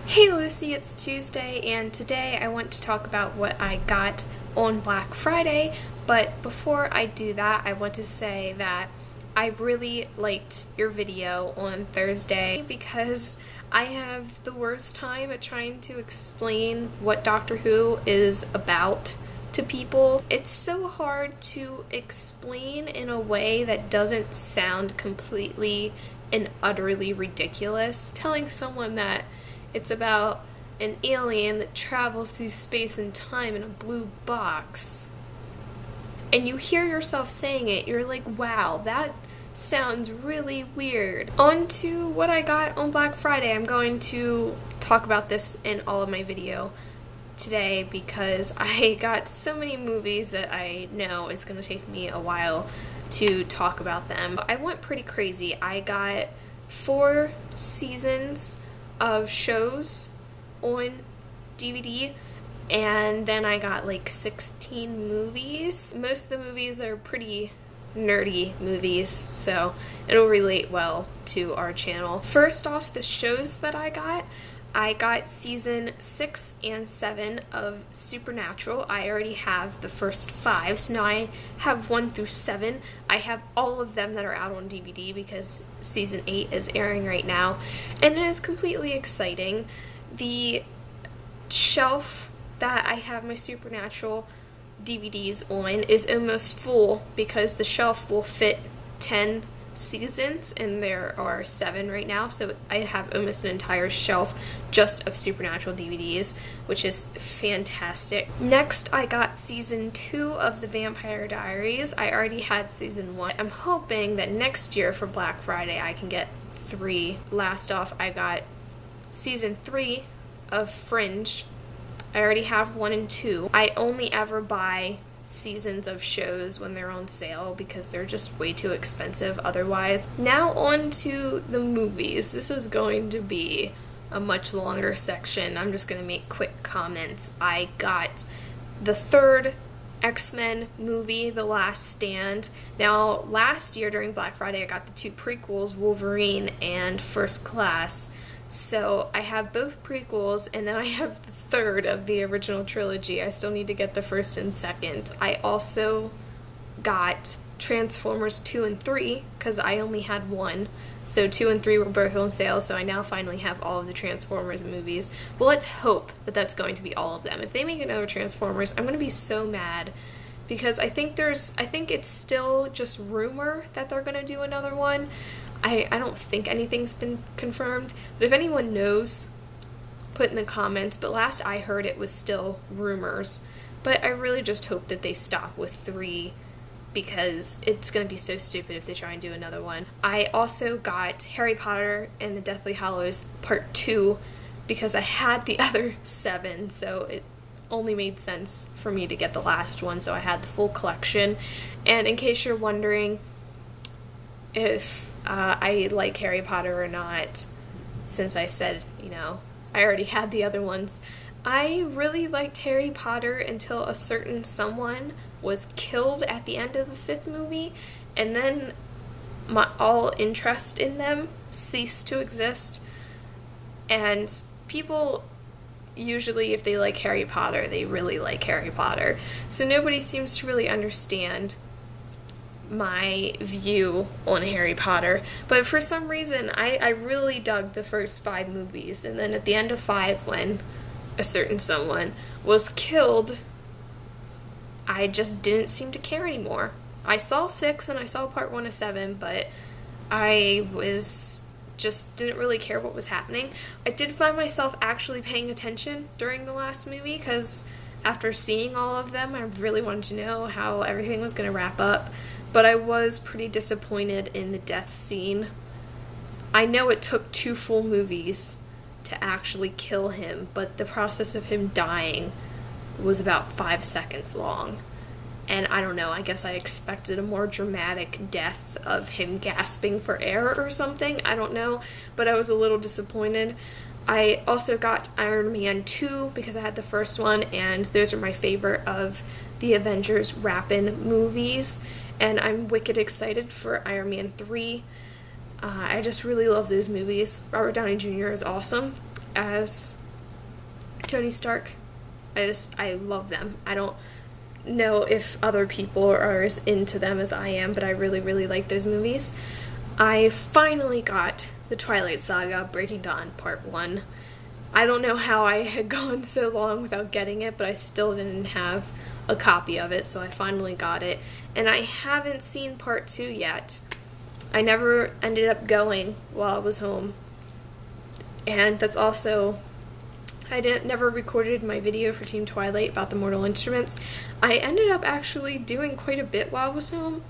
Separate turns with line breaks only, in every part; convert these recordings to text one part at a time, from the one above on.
Hey Lucy, it's Tuesday, and today I want to talk about what I got on Black Friday, but before I do that, I want to say that I really liked your video on Thursday because I have the worst time at trying to explain what Doctor Who is about to people. It's so hard to explain in a way that doesn't sound completely and utterly ridiculous. Telling someone that it's about an alien that travels through space and time in a blue box, and you hear yourself saying it, you're like, wow, that sounds really weird. On to what I got on Black Friday. I'm going to talk about this in all of my video today because I got so many movies that I know it's going to take me a while to talk about them. I went pretty crazy. I got 4 seasons of shows on DVD, and then I got like 16 movies. Most of the movies are pretty nerdy movies, so it'll relate well to our channel. First off, the shows that I got season 6 and 7 of Supernatural. I already have the first 5, so now I have 1 through 7. I have all of them that are out on DVD because season 8 is airing right now, and it is completely exciting. The shelf that I have my Supernatural DVDs on is almost full because the shelf will fit 10 seasons, and there are 7 right now, so I have almost an entire shelf just of Supernatural DVDs, which is fantastic. Next, I got season 2 of The Vampire Diaries. I already had season 1. I'm hoping that next year for Black Friday I can get 3. Last off, I got season 3 of Fringe. I already have 1 and 2. I only ever buy seasons of shows when they're on sale because they're just way too expensive otherwise. Now on to the movies. This is going to be a much longer section. I'm just going to make quick comments. I got the 3rd Xmen movie, The Last Stand. Now last year during Black Friday I got the 2 prequels, Wolverine and First Class. So I have both prequels, and then I have the 3rd of the original trilogy. I still need to get the 1st and 2nd. I also got Transformers 2 and 3, because I only had 1. So 2 and 3 were both on sale, so I now finally have all of the Transformers movies. Well, let's hope that that's going to be all of them. If they make another Transformers, I'm going to be so mad, because I think it's still just rumor that they're going to do another one. I don't think anything's been confirmed, but if anyone knows, put in the comments. But last I heard it was still rumors, but I really just hope that they stop with 3 because it's going to be so stupid if they try and do another one. I also got Harry Potter and the Deathly Hallows Part 2 because I had the other 7, so it only made sense for me to get the last one, so I had the full collection. And in case you're wondering if I like Harry Potter or not, since I said, I already had the other ones, I really liked Harry Potter until a certain someone was killed at the end of the 5th movie, and then all interest in them ceased to exist. And people usually, if they like Harry Potter, they really like Harry Potter. So nobody seems to really understand my view on Harry Potter, but for some reason I really dug the first 5 movies, and then at the end of 5, when a certain someone was killed, I just didn't seem to care anymore. I saw 6 and I saw part 1 of 7, but I didn't really care what was happening. I did find myself actually paying attention during the last movie because after seeing all of them, I really wanted to know how everything was going to wrap up. But I was pretty disappointed in the death scene. I know it took 2 full movies to actually kill him, but the process of him dying was about 5 seconds long. And I don't know, I guess I expected a more dramatic death of him gasping for air or something. I don't know, but I was a little disappointed. I also got Iron Man 2 because I had the first one, and those are my favorite of the Avengers wrap-in movies. And I'm wicked excited for Iron Man 3. I just really love those movies. Robert Downey Jr. is awesome as Tony Stark. I love them. I don't know if other people are as into them as I am, but I really, really like those movies. I finally got the Twilight Saga Breaking Dawn Part 1. I don't know how I had gone so long without getting it, but I still didn't have a copy of it, so I finally got it. And I haven't seen Part 2 yet. I never ended up going while I was home. And that's also, I never recorded my video for Team Twilight about the Mortal Instruments. I ended up actually doing quite a bit while I was home.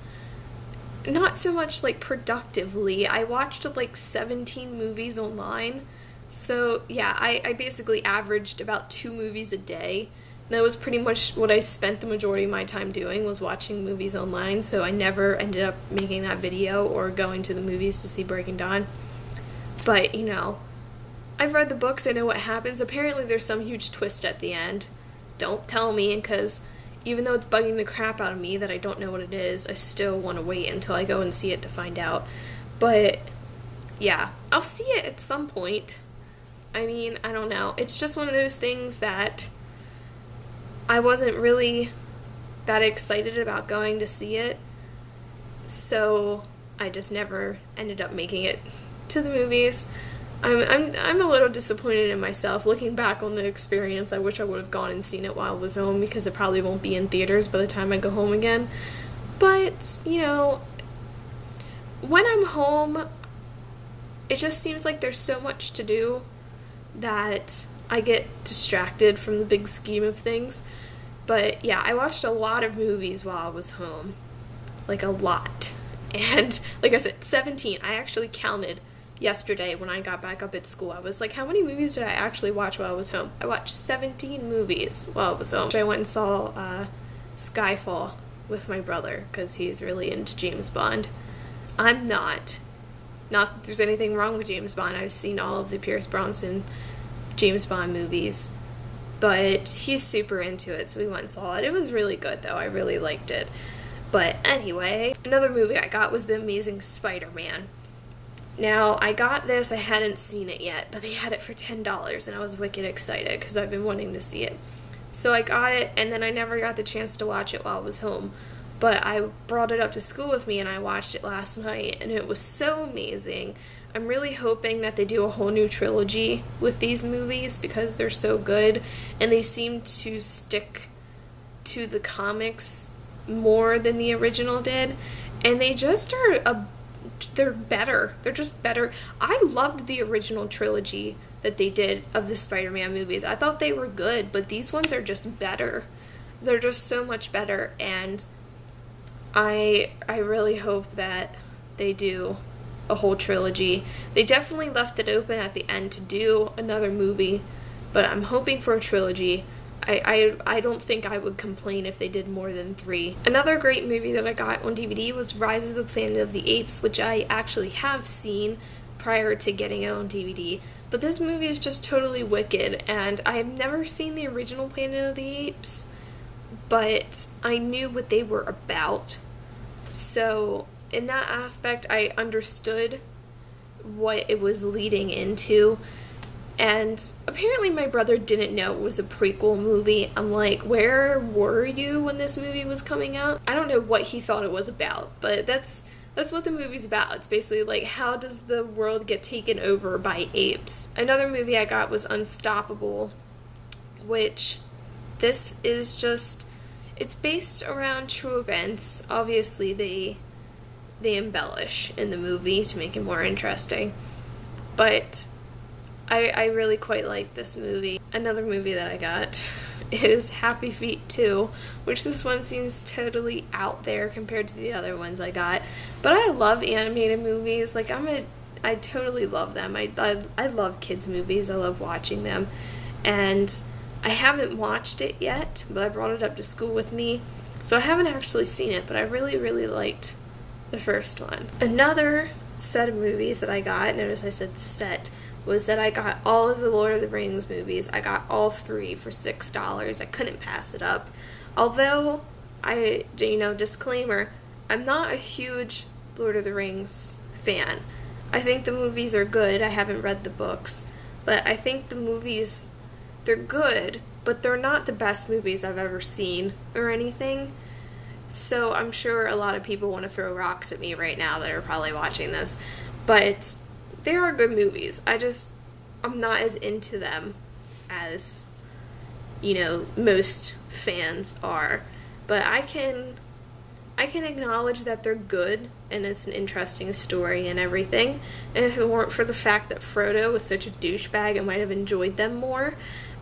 Not so much like productively. I watched like 17 movies online. So yeah, I basically averaged about 2 movies a day. And that was pretty much what I spent the majority of my time doing, was watching movies online. So I never ended up making that video or going to the movies to see Breaking Dawn. But, you know, I've read the books, I know what happens. Apparently there's some huge twist at the end. Don't tell me, because even though it's bugging the crap out of me that I don't know what it is, I still want to wait until I go and see it to find out. But, yeah, I'll see it at some point. I mean, I don't know. It's just one of those things that I wasn't really that excited about going to see it, so I just never ended up making it to the movies. I'm a little disappointed in myself. Looking back on the experience, I wish I would have gone and seen it while I was home, because it probably won't be in theaters by the time I go home again. But, you know, when I'm home, it just seems like there's so much to do that I get distracted from the big scheme of things. But yeah, I watched a lot of movies while I was home. Like a lot. And like I said, 17. I actually counted yesterday when I got back up at school. I was like, how many movies did I actually watch while I was home? I watched 17 movies while I was home. I went and saw Skyfall with my brother, because he's really into James Bond. I'm not. Not that there's anything wrong with James Bond. I've seen all of the Pierce Brosnan James Bond movies. But he's super into it, so we went and saw it. It was really good, though. I really liked it. But anyway, another movie I got was The Amazing Spider-Man. Now, I got this, I hadn't seen it yet, but they had it for $10, and I was wicked excited, because I've been wanting to see it. So I got it, and then I never got the chance to watch it while I was home. But I brought it up to school with me, and I watched it last night, and it was so amazing. I'm really hoping that they do a whole new trilogy with these movies, because they're so good, and they seem to stick to the comics more than the original did, and they just are they're better. They're just better. I loved the original trilogy that they did of the Spider-Man movies. I thought they were good, but these ones are just better. They're just so much better, and I really hope that they do a whole trilogy. They definitely left it open at the end to do another movie, but I'm hoping for a trilogy. I don't think I would complain if they did more than 3. Another great movie that I got on DVD was Rise of the Planet of the Apes, which I actually have seen prior to getting it on DVD. But this movie is just totally wicked, and I have never seen the original Planet of the Apes, but I knew what they were about. So in that aspect, I understood what it was leading into. And apparently my brother didn't know it was a prequel movie. I'm like, where were you when this movie was coming out? I don't know what he thought it was about, but that's what the movie's about. It's basically like, how does the world get taken over by apes? Another movie I got was Unstoppable, which this is just, it's based around true events. Obviously they embellish in the movie to make it more interesting, but I really quite like this movie. Another movie that I got is Happy Feet 2, which this one seems totally out there compared to the other ones I got. But I love animated movies. Like, I totally love them. I love kids movies. I love watching them. And I haven't watched it yet, but I brought it up to school with me. So I haven't actually seen it, but I really, really liked the first one. Another set of movies that I got, notice I said set, was that I got all of the Lord of the Rings movies. I got all 3 for $6. I couldn't pass it up. Although, disclaimer, I'm not a huge Lord of the Rings fan. I think the movies are good. I haven't read the books. But I think the movies they're good, but they're not the best movies I've ever seen or anything. So I'm sure a lot of people want to throw rocks at me right now that are probably watching this. But they are good movies. I'm not as into them as, most fans are. But I can acknowledge that they're good and it's an interesting story and everything. And if it weren't for the fact that Frodo was such a douchebag, I might have enjoyed them more.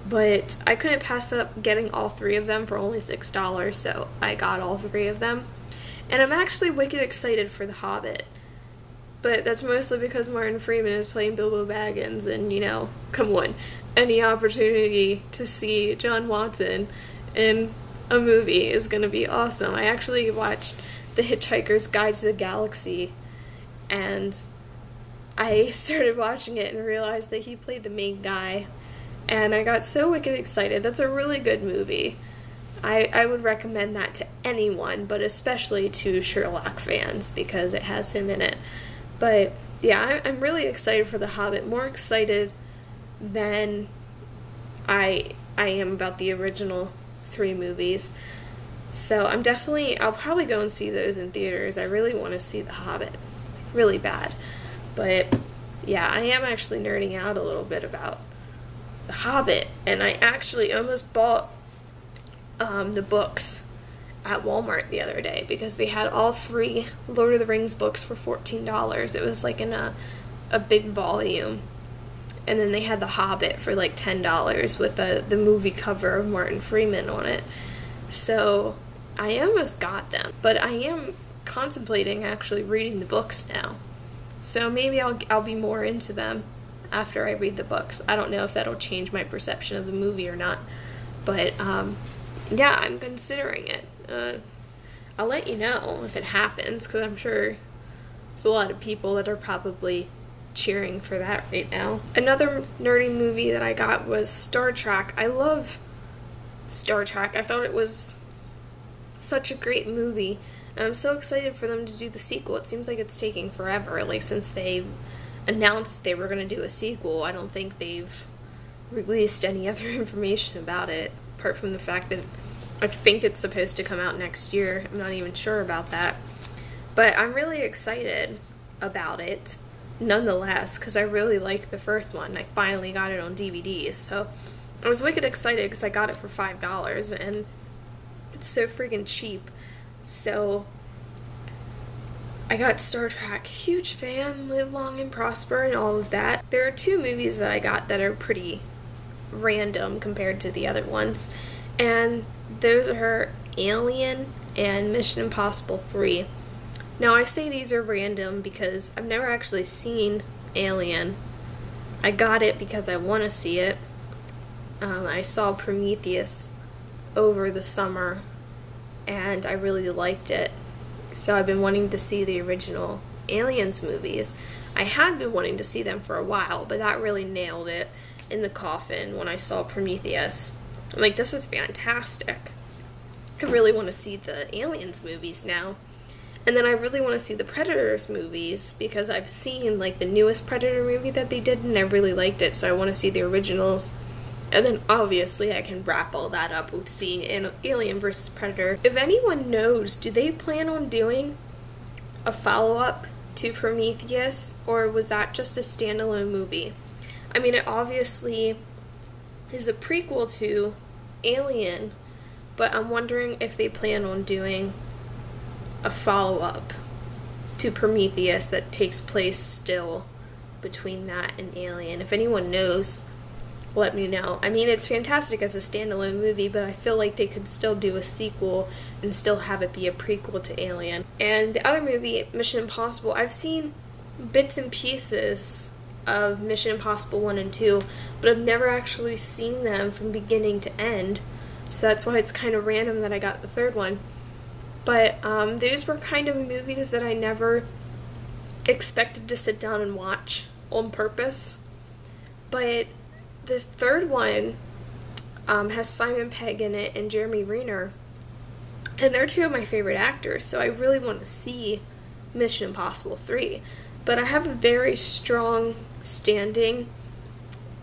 But I couldn't pass up getting all 3 of them for only $6, so I got all 3 of them. And I'm actually wicked excited for The Hobbit. But that's mostly because Martin Freeman is playing Bilbo Baggins, and, come on, any opportunity to see John Watson in a movie is going to be awesome. I actually watched The Hitchhiker's Guide to the Galaxy, and I started watching it and realized that he played the main guy. And I got so wicked excited. That's a really good movie. I would recommend that to anyone, but especially to Sherlock fans, because it has him in it. But, yeah, I'm really excited for The Hobbit. More excited than I am about the original 3 movies. So I'll probably go and see those in theaters. I really want to see The Hobbit. Really bad. But, yeah, I am actually nerding out a little bit about The Hobbit, and I actually almost bought the books at Walmart the other day because they had all 3 Lord of the Rings books for $14. It was like in a big volume, and then they had The Hobbit for like $10 with the movie cover of Martin Freeman on it. So I almost got them, but I am contemplating actually reading the books now. So maybe I'll be more into them after I read the books. I don't know if that'll change my perception of the movie or not, but yeah, I'm considering it. I'll let you know if it happens, because I'm sure there's a lot of people that are probably cheering for that right now. Another nerdy movie that I got was Star Trek. I love Star Trek. I thought it was such a great movie, and I'm so excited for them to do the sequel. It seems like it's taking forever, like since they announced they were going to do a sequel. I don't think they've released any other information about it, apart from the fact that I think it's supposed to come out next year. I'm not even sure about that. But I'm really excited about it, nonetheless, because I really like the first one. I finally got it on DVD, so I was wicked excited because I got it for $5, and it's so freaking cheap. So I got Star Trek. Huge fan, live long and prosper, and all of that. There are 2 movies that I got that are pretty random compared to the other ones, and those are Alien and Mission Impossible 3. Now, I say these are random because I've never actually seen Alien. I got it because I want to see it. I saw Prometheus over the summer, and I really liked it. So I've been wanting to see the original Aliens movies. I had been wanting to see them for a while, but that really nailed it in the coffin when I saw Prometheus. I'm like, this is fantastic. I really want to see the Aliens movies now. And then I really want to see the Predators movies because I've seen like the newest Predator movie that they did and I really liked it, so I want to see the originals. And then obviously I can wrap all that up with seeing Alien vs. Predator. If anyone knows, do they plan on doing a follow-up to Prometheus, or was that just a standalone movie? I mean, it obviously is a prequel to Alien, but I'm wondering if they plan on doing a follow-up to Prometheus that takes place still between that and Alien. If anyone knows, let me know. I mean, it's fantastic as a standalone movie, but I feel like they could still do a sequel and still have it be a prequel to Alien. And the other movie, Mission Impossible, I've seen bits and pieces of Mission Impossible 1 and 2, but I've never actually seen them from beginning to end, so that's why it's kind of random that I got the third one. But those were kind of movies that I never expected to sit down and watch on purpose. But this third one has Simon Pegg in it and Jeremy Renner, and they're 2 of my favorite actors, so I really want to see Mission Impossible 3. But I have a very strong standing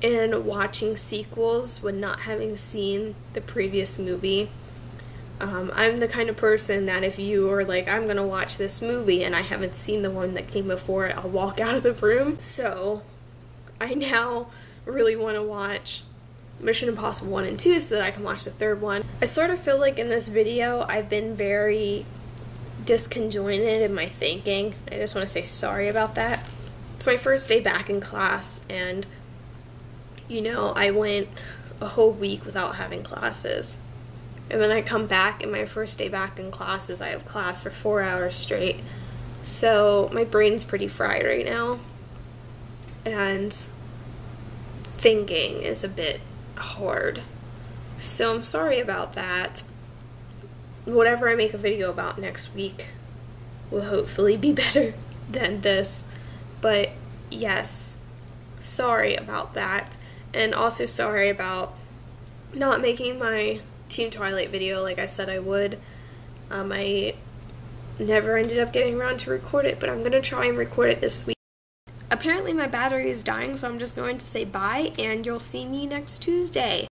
in watching sequels when not having seen the previous movie. I'm the kind of person that if you are like, I'm gonna watch this movie and I haven't seen the one that came before it, I'll walk out of the room. So I now really want to watch Mission Impossible 1 and 2 so that I can watch the third one. I sort of feel like in this video I've been very disconjointed in my thinking. I just want to say sorry about that. It's my first day back in class, and you know, I went a whole week without having classes. And then I come back, and my first day back in classes, I have class for 4 hours straight. So my brain's pretty fried right now. And thinking is a bit hard. So I'm sorry about that. Whatever I make a video about next week will hopefully be better than this. But yes, sorry about that. And also sorry about not making my Team Twilight video like I said I would. I never ended up getting around to record it, but I'm going to try and record it this week. Apparently my battery is dying, so I'm just going to say bye, and you'll see me next Tuesday.